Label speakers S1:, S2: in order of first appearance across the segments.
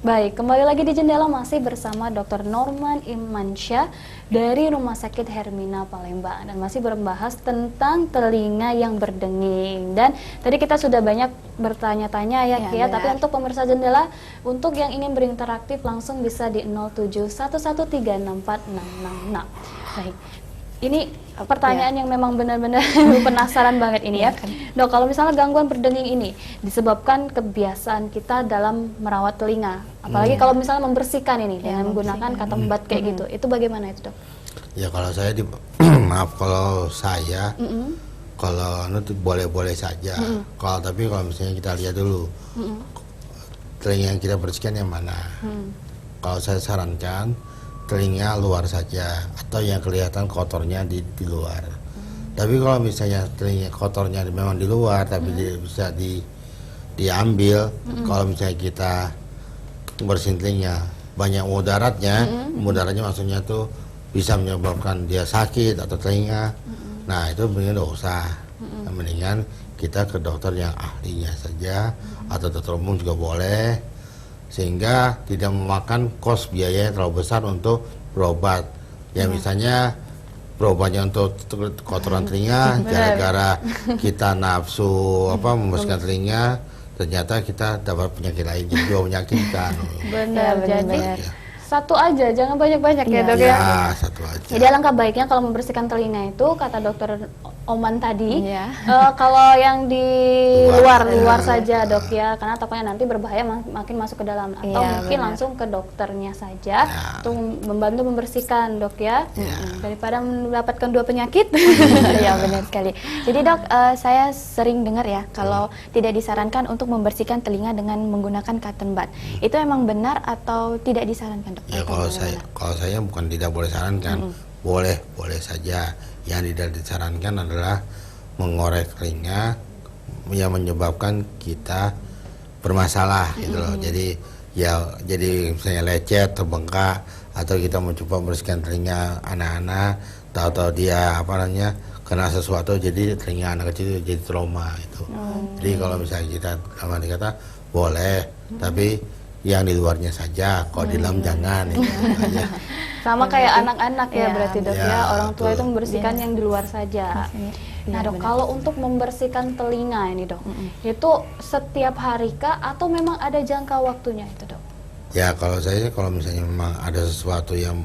S1: Baik, kembali lagi di Jendela masih bersama Dr. Norman Imansyah dari Rumah Sakit Hermina Palembang dan masih membahas tentang telinga yang berdenging. Dan tadi kita sudah banyak bertanya-tanya ya Kia, tapi untuk pemirsa Jendela, untuk yang ingin berinteraktif langsung bisa di 0711364666. Baik. Ini pertanyaan yang memang benar-benar penasaran banget ini ya. Dok, kalau misalnya gangguan berdenging ini disebabkan kebiasaan kita dalam merawat telinga, apalagi kalau misalnya membersihkan ini dengan menggunakan cotton bud kayak gitu, itu bagaimana itu dok?
S2: Ya kalau saya maaf kalau saya kalau boleh-boleh saja. Tapi kalau misalnya kita lihat dulu telinga yang kita bersihkan yang mana. Kalau saya sarankan telinga luar saja atau yang kelihatan kotornya di luar. Tapi kalau misalnya telinga kotornya memang di luar tapi bisa diambil, kalau misalnya kita bersihin telinga banyak mudaratnya maksudnya tuh bisa menyebabkan dia sakit atau telinga. Nah itu mendingan nggak usah. Mendingan kita ke dokter yang ahlinya saja atau dokter umum juga boleh, sehingga tidak memakan kos biaya terlalu besar untuk berobat. Ya misalnya berobatnya untuk kotoran telinga, gara-gara kita nafsu membersihkan telinga, ternyata kita dapat penyakit lain juga menyakitkan.
S1: Benar, jadi satu aja, jangan banyak-banyak ya dok ya.
S2: Ya, satu aja.
S1: Jadi alangkah baiknya kalau membersihkan telinga itu, kata dokter Oman tadi, kalau yang di luar saja dok ya, karena takutnya nanti berbahaya makin masuk ke dalam, atau mungkin langsung ke dokternya saja untuk membantu membersihkan dok ya, daripada mendapatkan dua penyakit.
S3: Ya benar sekali. Jadi dok, saya sering dengar ya kalau tidak disarankan untuk membersihkan telinga dengan menggunakan cotton bud. Itu emang benar atau tidak disarankan dok?
S2: Ya kalau saya bukan tidak boleh sarankan, boleh saja. Yang tidak disarankan adalah mengorek telinga yang menyebabkan kita bermasalah gitu loh. Jadi misalnya lecet, terbengkak, atau kita mencoba membersihkan telinga anak-anak, tahu-tahu dia kena sesuatu, jadi telinga anak kecil jadi trauma itu. Jadi kalau misalnya kita kata boleh, tapi yang di luarnya saja, kalau di dalam jangan.
S1: Sama kayak anak-anak ya berarti dok ya, orang tua itu membersihkan yang di luar saja. Nah dok, kalau untuk membersihkan telinga ini dok, itu setiap hari kah atau memang ada jangka waktunya itu dok?
S2: Ya kalau misalnya memang ada sesuatu yang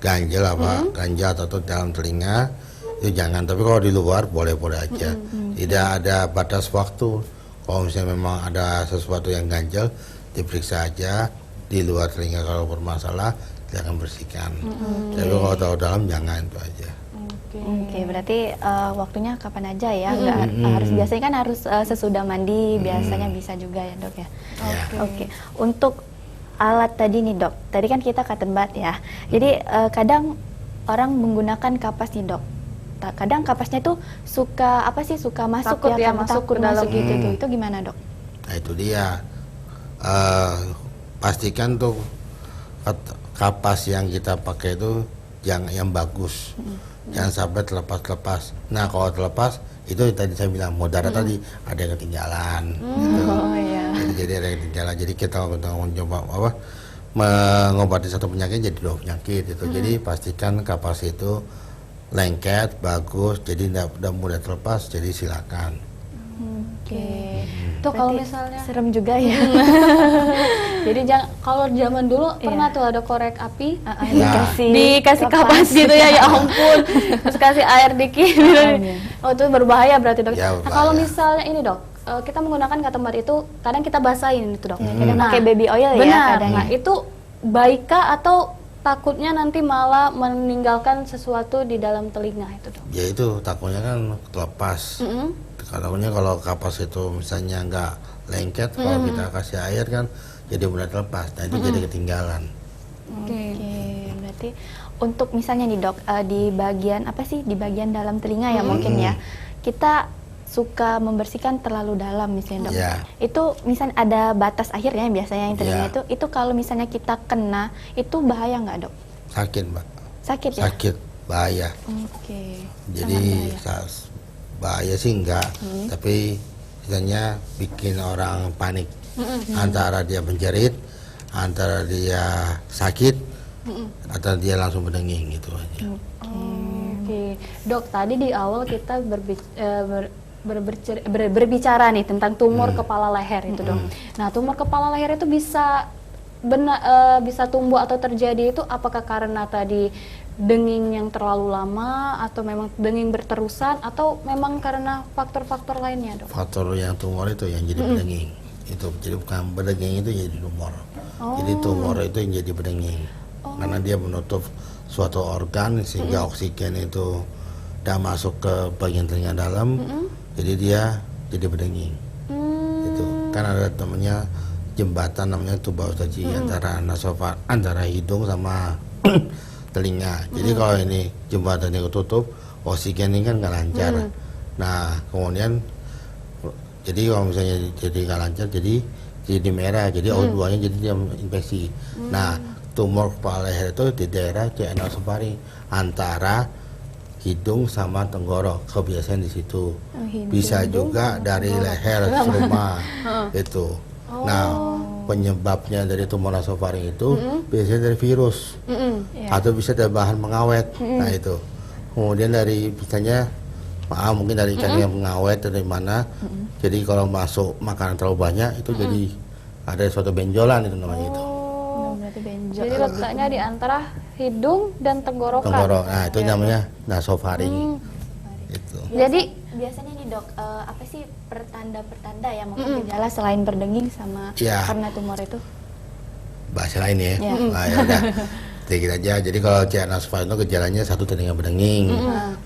S2: ganjel atau dalam telinga, itu jangan. Tapi kalau di luar boleh-boleh aja. Tidak ada batas waktu. Kalau misalnya memang ada sesuatu yang ganjel, diperiksa aja di luar telinga. Kalau bermasalah jangan bersihkan. Tapi kalau tahu dalam jangan, itu aja.
S3: Oke, berarti waktunya kapan aja ya? Nggak harus, biasanya kan harus sesudah mandi, biasanya bisa juga ya dok ya. Oke. Untuk alat tadi nih dok, tadi kan kita cotton bud ya. Jadi kadang orang menggunakan kapas nih dok. Kadang kapasnya tuh suka masuk
S1: takut
S3: masuk
S1: ke dalam
S3: gitu. Itu gimana dok?
S2: Nah itu dia. Pastikan tuh kapas yang kita pakai itu yang bagus, jangan sampai terlepas. Nah kalau terlepas itu tadi saya bilang mudarat tadi ada yang ketinggalan, gitu. Jadi ada yang ketinggalan. Jadi kita mencoba mengobati satu penyakit jadi dua penyakit itu. Jadi pastikan kapas itu lengket, bagus, jadi tidak mudah terlepas. Jadi silakan.
S1: Tuh kalau misalnya
S3: serem juga ya.
S1: Jadi kalau zaman dulu pernah tuh ada korek api
S3: dikasih
S1: kapas gitu ya ampun, terus kasih air dikit. Oh itu berbahaya berarti dok.
S2: Ya,
S1: nah kalau misalnya ini dok, kita menggunakan cotton bud itu kadang kita basahin itu dok.
S3: Kadang pakai baby oil ya.
S1: Benar. Nah itu baikkah atau takutnya nanti malah meninggalkan sesuatu di dalam telinga itu dok?
S2: Ya itu takutnya kan terlepas. Takutnya kalau kapas itu misalnya nggak lengket, kalau kita kasih air kan jadi mudah terlepas. Nah itu jadi ketinggalan.
S3: Berarti untuk misalnya nih dok, di bagian dalam telinga ya mungkin ya, kita suka membersihkan terlalu dalam misalnya dok. Itu misalnya ada batas akhirnya biasanya yang telinga itu kalau misalnya kita kena itu bahaya nggak dok?
S2: Sakit mbak.
S3: Sakit ya?
S2: Sakit, bahaya. Jadi bahaya sih enggak, tapi misalnya bikin orang panik. Antara dia menjerit antara dia sakit atau dia langsung berdenging gitu aja.
S1: Oke, Dok, tadi di awal kita berbicara nih tentang tumor kepala leher itu, Dok. Nah, tumor kepala leher itu bisa bisa tumbuh atau terjadi itu apakah karena tadi denging yang terlalu lama, atau memang denging berterusan, atau memang karena faktor-faktor lainnya, Dok?
S2: Faktor yang tumor itu yang jadi berdenging. Itu jadi bukan berdenging, itu jadi tumor. Jadi tumor itu yang jadi berdenging. Karena dia menutup suatu organ sehingga oksigen itu tidak masuk ke bagian telinga dalam. Jadi dia jadi berdenging. Itu kan ada namanya jembatan, namanya tuba ustaji antara hidung sama telinga. Jadi kalau ini jembatannya ketutup, oksigen ini kan nggak lancar. Nah, kemudian jadi kalau misalnya jadi nggak lancar, jadi merah, jadi O2-nya jadi dia infeksi. Nah, tumor kepala leher itu di daerah cairan nasofaring antara hidung sama tenggorok, kebiasaan di situ. Bisa juga dari leher seruma itu. Nah, penyebabnya dari tumor nasofaring itu biasanya dari virus atau bisa dari bahan pengawet. Nah itu. Kemudian dari misalnya mungkin dari ikan yang pengawet dari mana. Jadi kalau masuk makanan terlalu banyak itu jadi ada suatu benjolan itu namanya itu.
S3: Berarti benjol.
S1: Jadi letaknya di antara hidung dan tenggorokan.
S2: Tenggorok. Nah, itu namanya nasofaring. Itu.
S3: Jadi biasanya nih, Dok, apa sih pertanda-pertanda yang mungkin gejala selain berdenging sama karena tumor itu?
S2: Bahasa lain ya. Nah, ya udah. Sedikit aja. Jadi kalau cairan nasofaring itu gejalanya satu telinga berdenging.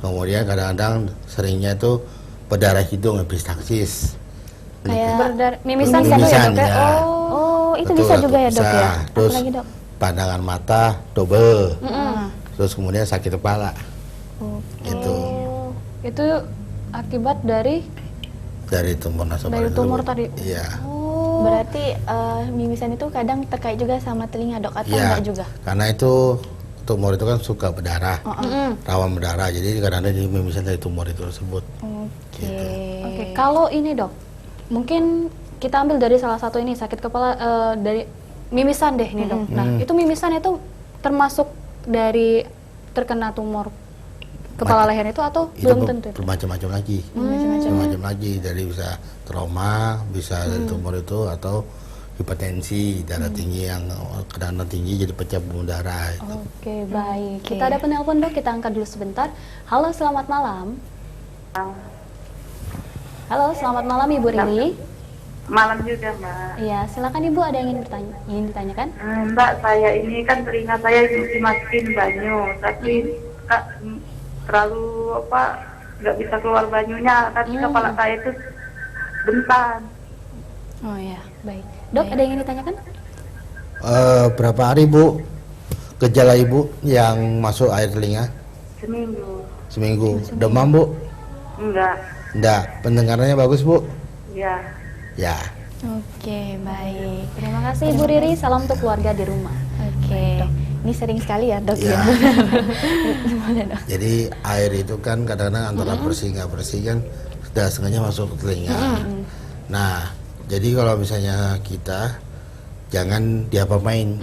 S2: Kemudian kadang-kadang seringnya itu berdarah hidung, epistaxis.
S3: Kayak
S1: mimisan
S2: ya,
S1: Dok?
S3: Oh, itu
S2: betul,
S3: bisa juga ya, Dok, ya?
S2: Terus
S3: Apalagi, Dok?
S2: pandangan mata double. Terus kemudian sakit kepala. Gitu.
S1: Itu akibat dari
S2: tumor nasofaring.
S1: Dari tumor tadi.
S2: Iya.
S3: Berarti mimisan itu kadang terkait juga sama telinga, Dok, atau enggak juga?
S2: Karena itu tumor itu kan suka berdarah, rawan berdarah. Jadi kadang-kadang jadi mimisan dari tumor itu tersebut.
S1: Oke, kalau ini, Dok, mungkin kita ambil dari salah satu ini sakit kepala dari mimisan deh nih, Dok. Nah, itu mimisan itu termasuk dari terkena tumor kepala leher itu atau
S2: itu
S1: belum tentu?
S2: Bermacam-macam lagi. Bermacam lagi, dari bisa trauma, bisa dari tumor itu, atau hipertensi, darah tinggi yang kadang tinggi jadi pecah pembuluh darah.
S1: Oke, baik. Kita ada penelpon, Dok, kita angkat dulu sebentar. Halo, selamat malam. Halo, selamat malam Ibu Riri.
S4: Malam juga, Mbak.
S1: Iya, silakan Ibu, ada yang ingin ditanyakan?
S4: Mbak, saya ini kan telinga saya dimasukin banyu, tapi terlalu nggak bisa keluar banyunya, tapi kepala saya itu bentan.
S1: Oh ya, baik. Dok, ada yang ingin ditanyakan?
S2: Berapa hari, Bu, gejala Ibu yang masuk air telinga? Seminggu. Demam, Bu? Enggak. Pendengarannya bagus, Bu?
S4: Iya.
S2: Ya.
S3: Oke, baik.
S1: Terima kasih Ibu Riri, salam untuk keluarga di rumah.
S3: Oke. Ini sering sekali ya, Dok, ya. Gimana, Dok?
S2: Jadi air itu kan kadang-kadang antara bersih nggak bersih kan sudah sengaja masuk ke telinga. Nah, jadi kalau misalnya kita jangan diapa-apain.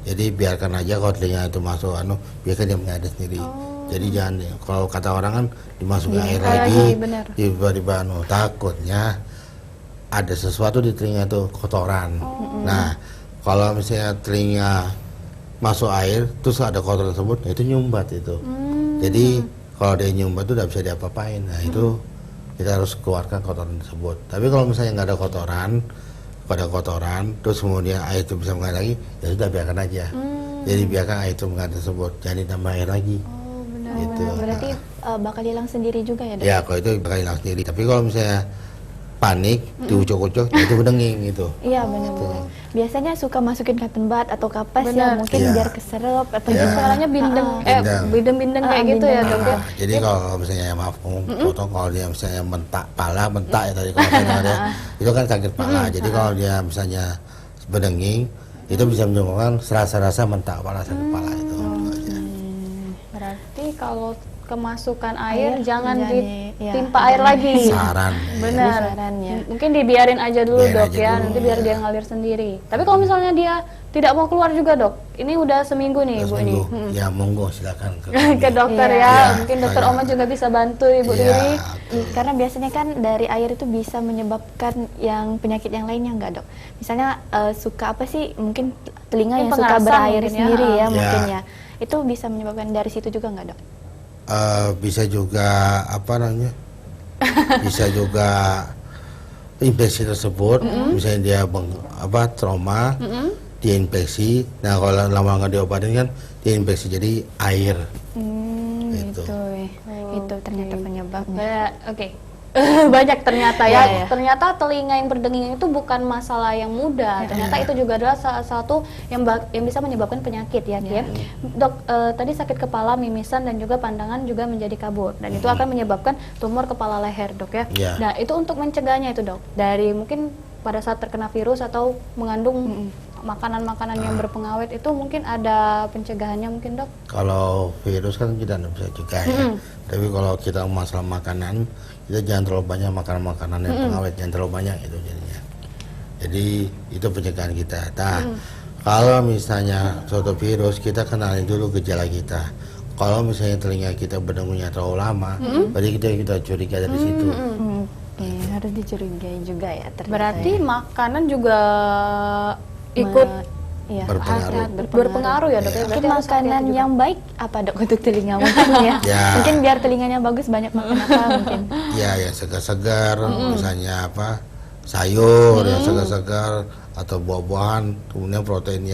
S2: Jadi biarkan aja kalau telinga itu masuk biarkan dia mengalir sendiri. Jadi jangan, kalau kata orang kan dimasukin air lagi, tiba-tiba takutnya ada sesuatu di telinga itu kotoran. Nah, kalau misalnya telinga masuk air terus ada kotoran tersebut, itu nyumbat itu. Jadi kalau dia nyumbat itu tidak bisa diapa-apain. Nah, itu kita harus keluarkan kotoran tersebut. Tapi kalau misalnya nggak ada kotoran, terus kemudian air itu bisa mengalir lagi, ya sudah biarkan aja. Jadi biarkan air itu mengalir tersebut, jangan ditambah air lagi. Gitu.
S3: Berarti bakal hilang sendiri juga ya, Dok?
S2: Ya, kalau itu bakal hilang sendiri. Tapi kalau misalnya panik, diucuk-ucuk, itu berdenging gitu.
S3: Iya, benar-benar. Biasanya suka masukin cotton bud atau kapas ya, mungkin biar keserap atau
S1: misalnya bindeng kayak gitu ya, Dok.
S2: Jadi kalau misalnya potong, kalau dia misalnya bentak ya tadi kalau ada, itu kan sakit pala. Jadi kalau dia misalnya berdenging, itu bisa menyebabkan rasa-rasa mentak pala, sakit pala itu.
S1: Berarti kemasukan air, jangan
S3: jadi,
S1: ditimpa air lagi.
S2: Saran.
S1: Benar.
S3: Saran, ya.
S1: Mungkin dibiarin aja dulu
S2: Biarin
S1: dok
S2: aja
S1: ya,
S2: dulu,
S1: nanti biar
S2: ya.
S1: dia ngalir sendiri. Tapi kalau misalnya dia tidak mau keluar juga dok, ini udah seminggu nih
S2: Terus
S1: ibu ini.
S2: minggu. Ya monggo silakan ke
S1: Ke dokter
S3: Iya.
S1: ya,
S2: Iya,
S1: mungkin dokter
S2: saya-
S1: Oma juga bisa bantu ibu
S2: Iya,
S1: Riri.
S3: Karena biasanya kan dari air itu bisa menyebabkan yang penyakit yang lainnya enggak dok? Misalnya suka apa sih, mungkin telinga
S1: Mungkin
S3: yang suka
S1: pengerasan
S3: berair
S1: mungkin ya.
S3: sendiri ya,
S2: Ya.
S3: mungkin ya. Itu bisa menyebabkan dari situ juga enggak dok?
S2: Bisa juga apa namanya? Bisa juga infeksi tersebut, misalnya dia trauma, dia infeksi. Nah kalau lama nggak diobatin kan dia infeksi jadi air. Gitu.
S3: Gitu. Itu ternyata penyebabnya.
S1: Oke. Banyak ternyata ya.
S3: Iya, iya.
S1: Ternyata telinga yang berdenging itu bukan masalah yang mudah. Ternyata itu juga adalah salah satu yang bisa menyebabkan penyakit ya, Kim. Dok, tadi sakit kepala, mimisan dan juga pandangan juga menjadi kabur dan itu akan menyebabkan tumor kepala leher, Dok ya.
S2: Iya.
S1: Nah, itu untuk mencegahnya itu, Dok. Dari mungkin pada saat terkena virus atau mengandung makanan-makanan yang berpengawet itu mungkin ada pencegahannya mungkin, Dok?
S2: Kalau virus kan kita nggak bisa cegah ya. Tapi kalau kita masalah makanan, kita jangan terlalu banyak makanan-makanan yang pengawet, jangan terlalu banyak itu jadinya. Jadi itu pencegahan kita. Nah, kalau misalnya suatu virus, kita kenali dulu gejala kita. Kalau misalnya telinga kita berdengungnya terlalu lama, berarti kita curiga dari situ.
S3: Oke, harus dicurigai juga ya ternyata.
S1: Berarti
S3: ya.
S1: makanan juga ikut
S3: Iya.
S2: Berpengaruh.
S1: berpengaruh ya, Dok. Ya,
S3: Mungkin
S1: berarti harus
S3: makanan
S1: hati-hati juga.
S3: yang baik apa dok untuk telinga mungkin ya?
S2: Ya.
S3: Mungkin biar telinganya bagus banyak makan apa mungkin.
S2: Ya, yang segar-segar, misalnya apa, sayur yang segar-segar atau buah-buahan, kemudian protein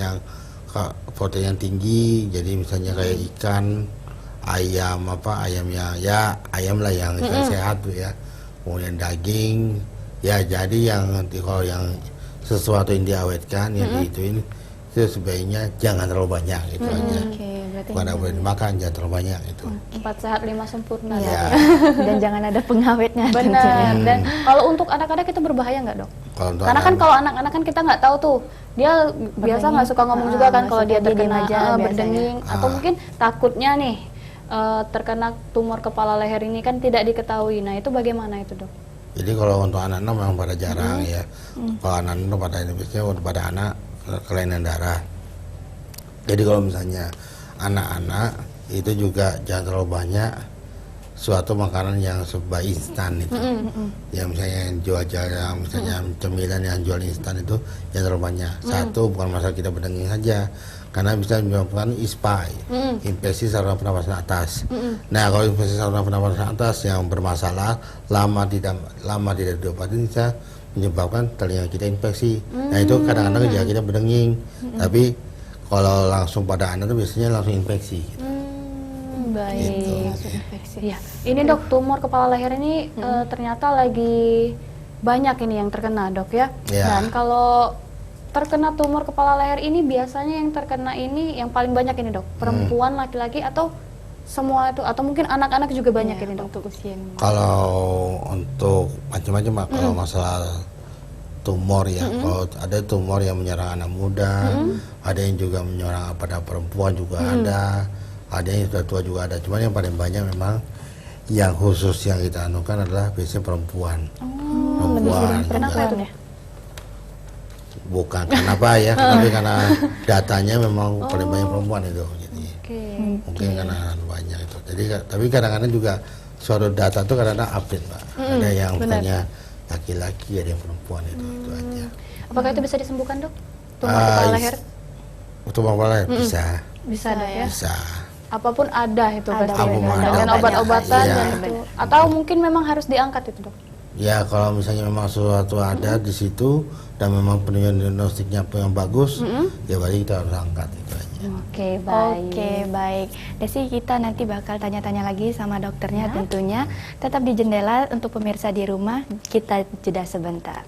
S2: yang tinggi, jadi misalnya kayak ikan, ayamnya ya ayam lah yang sehat tuh ya, kemudian daging, ya jadi kalau yang sesuatu yang diawetkan, yang diituin itu sebaiknya jangan terlalu banyak gitu aja.
S3: Oke, berarti
S2: Bukan boleh dimakan, jangan terlalu banyak itu.
S1: 4 sehat 5 sempurna.
S2: Ya.
S1: Dok.
S3: dan jangan ada pengawetnya.
S1: Benar.
S3: tentunya.
S1: Dan kalau untuk anak-anak itu berbahaya nggak, Dok?
S2: Kalau untuk
S1: Karena kan
S2: anak-anak-
S1: kalau anak-anak kan kita nggak tahu tuh, dia biasa nggak suka ngomong juga kan kalau dia
S3: maksudnya dia diem
S1: terkena
S3: aja biasanya.
S1: berdenging atau mungkin takutnya nih terkena tumor kepala leher ini kan tidak diketahui. Nah itu bagaimana itu, Dok?
S2: Jadi kalau untuk anak-anak memang pada jarang ya. Kalau anak-anak pada ini biasanya pada anak kelainan darah. Jadi kalau misalnya anak-anak itu juga jangan terlalu banyak suatu makanan yang serba instan itu. Ya misalnya yang jual-jual yang misalnya cemilan yang jual instan itu jangan terlalu banyak. Satu, bukan masalah kita berdenging saja, karena bisa menyebabkan ISPA, infeksi saluran pernapasan atas. Nah, kalau infeksi saluran pernapasan atas yang bermasalah lama tidak diobati bisa menyebabkan telinga kita infeksi. Nah, itu kadang-kadang gejala kita berdenging. Tapi kalau langsung pada anak itu biasanya langsung infeksi.
S1: Baik.
S2: Gitu.
S1: Iya. Ini, Dok, tumor kepala leher ini ternyata lagi banyak ini yang terkena, Dok ya.
S2: Ya.
S1: Dan kalau terkena tumor kepala leher ini biasanya yang terkena ini yang paling banyak ini, Dok, perempuan, laki-laki atau semua itu atau mungkin anak-anak juga banyak ini, Dok?
S3: Untuk usia yang
S2: Kalau untuk macam-macam, kalau masalah tumor ya, kalau ada tumor yang menyerang anak muda, ada yang juga menyerang pada perempuan juga ada yang sudah tua juga ada. Cuman yang paling banyak memang yang khusus yang kita anukan adalah biasanya perempuan. Perempuan
S3: Kenapa
S2: juga.
S3: itu ya?
S2: Bukan karena apa ya, tapi karena datanya memang paling banyak perempuan itu. Jadi
S1: Oke.
S2: mungkin karena banyak itu. Jadi tapi kadang-kadang juga suatu data itu kadang-kadang update, Pak. Ada yang misalnya laki-laki, ada yang perempuan itu aja.
S1: Apakah itu bisa disembuhkan, Dok? Tumor
S2: Ah,
S1: kepala leher?
S2: Tumor kepala leher bisa,
S1: Bisa, Dok ya.
S2: bisa.
S1: Apapun ada itu
S3: Ada,
S1: pasti
S2: apapun ada.
S1: dengan obat-obatan
S2: Iya.
S1: dan itu. Atau mungkin memang harus diangkat itu, Dok.
S2: Ya kalau misalnya memang sesuatu ada di situ dan memang penelitian diagnostiknya yang bagus, ya berarti kita harus angkat itu aja.
S1: Oke, baik.
S3: Oke, baik. Desi, kita nanti bakal tanya-tanya lagi sama dokternya tentunya. Tetap di Jendela untuk pemirsa di rumah, kita jeda sebentar.